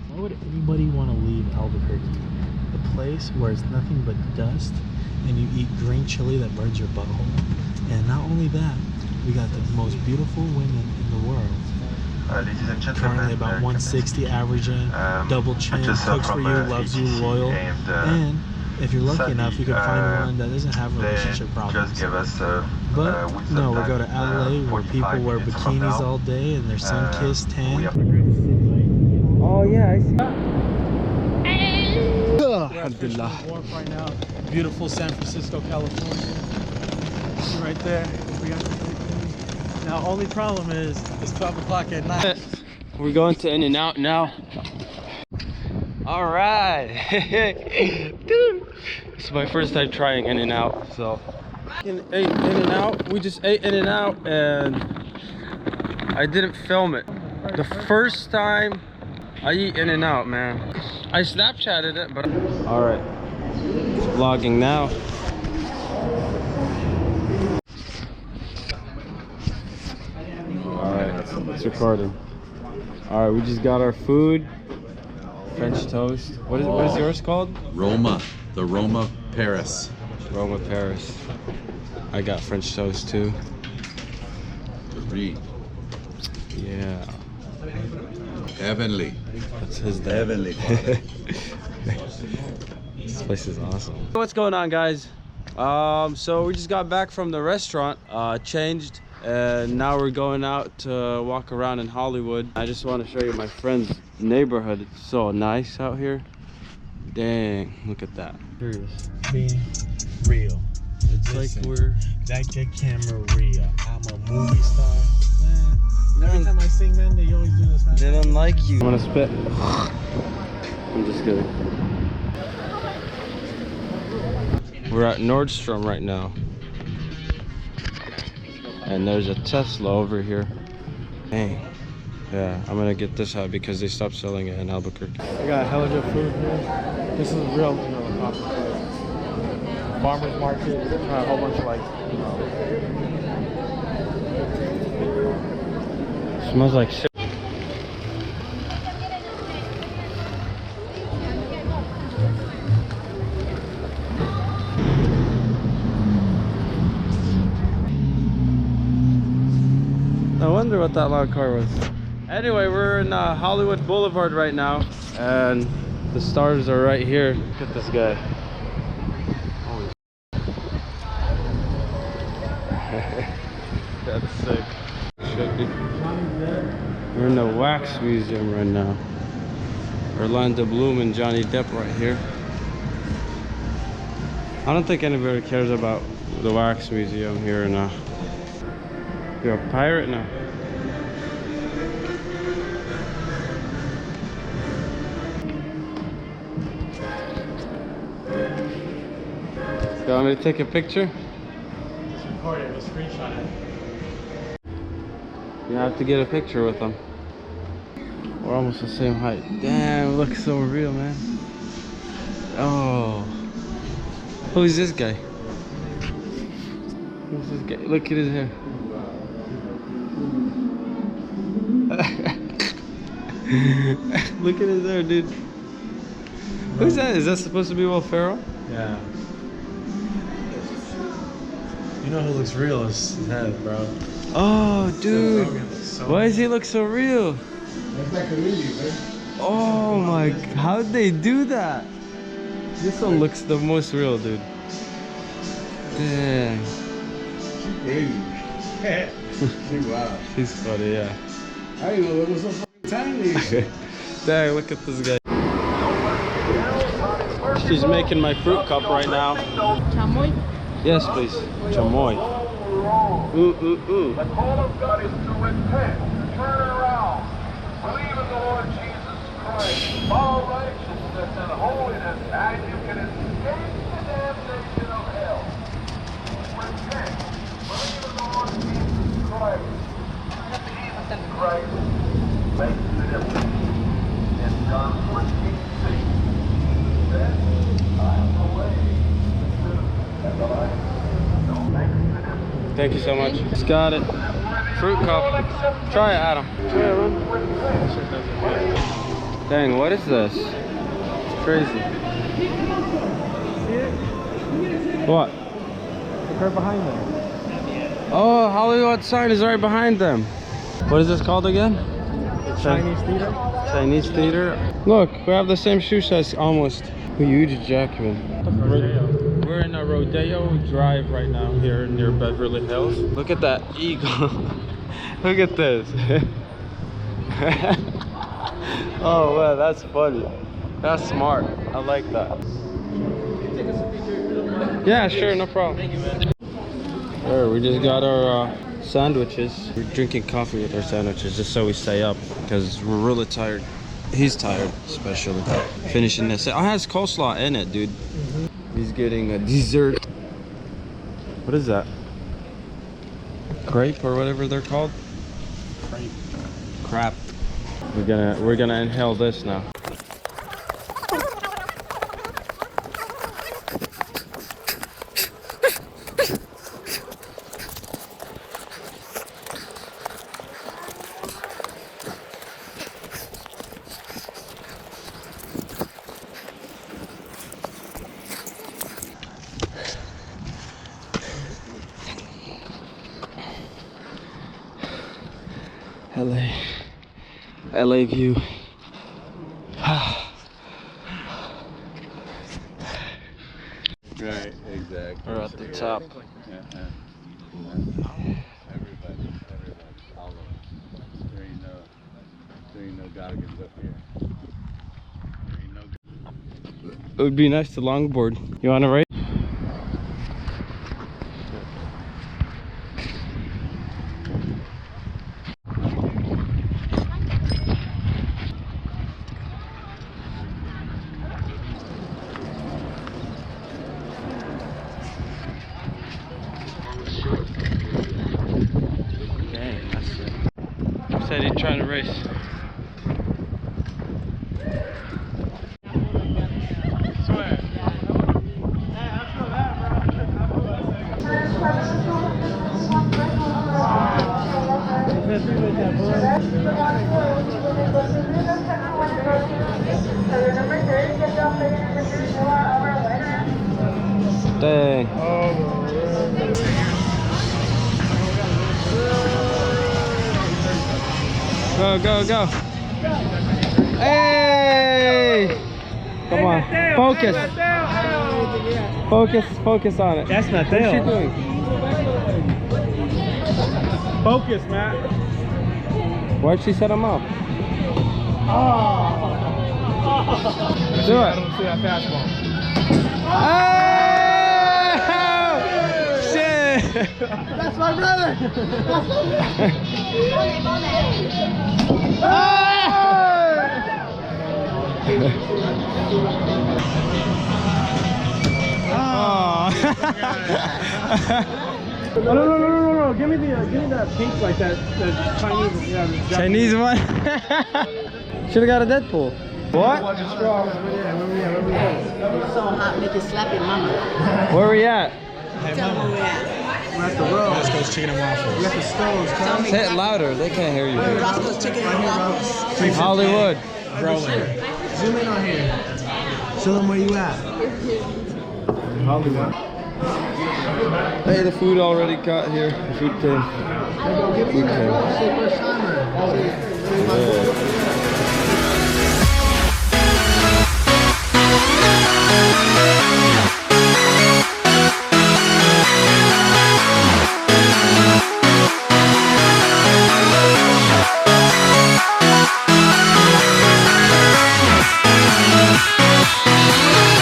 Why would anybody want to leave Albuquerque? A place where it's nothing but dust and you eat green chili that burns your butthole. And not only that, we got the most beautiful women in the world. Currently about 160 averaging, double chin, cooks for you, loves you, loyal. And if you're lucky enough, you can find one that doesn't have relationship problems. But no, we go to LA where people wear bikinis all day and they're sun-kissed, tan. Oh yeah, I see. Alhamdulillah. Right now, beautiful San Francisco, California. See right there. We got the now, only problem is it's 12 o'clock at night. We're going to In-N-Out now. All right, dude. It's my first time trying In-N-Out, so ate In-N-Out. We just ate In-N-Out, and I didn't film it. The first time I eat In-N-Out, man. I Snapchatted it, but all right. It's vlogging now. It's recording. All right, we just got our food. French toast. What is yours called? Roma. The Roma Paris. Roma Paris. I got French toast too. Yeah. Heavenly. That's his name. Heavenly. This place is awesome. What's going on, guys? So we just got back from the restaurant, changed. And now we're going out to walk around in Hollywood. I just want to show you my friend's neighborhood. It's so nice out here. Dang, look at that. Serious. Being real. It's like we're... That good camera real. I'm a movie star. Man, every time I sing, man, they always do this, man. They don't like you. I want to spit. I'm just kidding. We're at Nordstrom right now. And there's a Tesla over here. Dang. Yeah, I'm gonna get this out because they stopped selling it in Albuquerque. I got hella good food here. This is real, farmer's market. A whole bunch of Smells like shit. I wonder what that loud car was. Anyway, we're in Hollywood Boulevard right now, and the stars are right here. Look at this guy. Holy that's sick. We're in the Wax Museum right now. Orlando Bloom and Johnny Depp right here. I don't think anybody cares about the Wax Museum here now. You're a pirate now. You want me to take a picture? Just record it, just screenshot it. You have to get a picture with them. We're almost the same height. Damn, it looks so real, man. Oh. Who's this guy? Who's this guy? Look at his hair. Look at his hair, dude. Who's that? Is that supposed to be Will Ferrell? Yeah. You know who looks real is his head, bro. Oh, dude. So Why does he look so real? Oh my, how'd they do that? This one looks the most real, dude. Dang. Wow. She's funny, yeah. I didn't know it was so fucking tiny. Dang, look at this guy. She's making my fruit cup right now. Chamoy? Yes, please. Chamoy. Ooh, ooh, ooh. The call of God is to repent, to turn around, believe in the Lord Jesus Christ, follow righteousness and holiness, and you can escape the damnation of hell. Repent, believe in the Lord Jesus Christ. Jesus Christ makes the difference. In John 14:6, then I am the way, the truth, and the life. Thank you so much. Just got it. fruit cup. Try it, Adam. Dang, what is this? It's crazy. What? Look right behind them. Oh, Hollywood sign is right behind them. What is this called again? Chinese theater? Chinese theater. Look, we have the same shoe size almost. A huge jackman. We're in a Rodeo Drive right now here near Beverly Hills. Look at that eagle. Look at this. Oh man, that's funny. That's smart. I like that. Yeah, sure, no problem. Thank you, man. Alright, we just got our sandwiches. We're drinking coffee with our sandwiches just so we stay up because we're really tired. He's tired, especially. Finishing this. It has coleslaw in it, dude. He's getting a dessert. What is that? Crepe or whatever they're called? Crepe. Crap. We're gonna inhale this now. LA view. Right, exactly. We're at the top. Everybody, all of us. There ain't no Goggins up here. There ain't no. It would be nice to longboard. You want to race? Dang, that's it. Said he's trying to race. Dang. Go, go, go. Hey! Come on. Focus. Focus on it. That's not What's she there. doing? Focus, Matt. Why'd she set him up? Oh. Do I it. don't see that fastball. Oh! Shit! That's my brother. No. Give me that pink like that Chinese. Yeah, the Chinese one? Should've got a Deadpool. What? Where we at? So hot, make it slap your mama. Where we at? Tell them where we at. We're at the road. Roscoe's Chicken and Waffles. We're at the Stoves. Tell me Say it louder, they can't hear you. Roscoe's Chicken and Waffles. Hollywood. Rolling. Zoom in on here. Show them where you at. Hollywood. Hey, the food already got here. The food came. Food came. First timer. Yeah.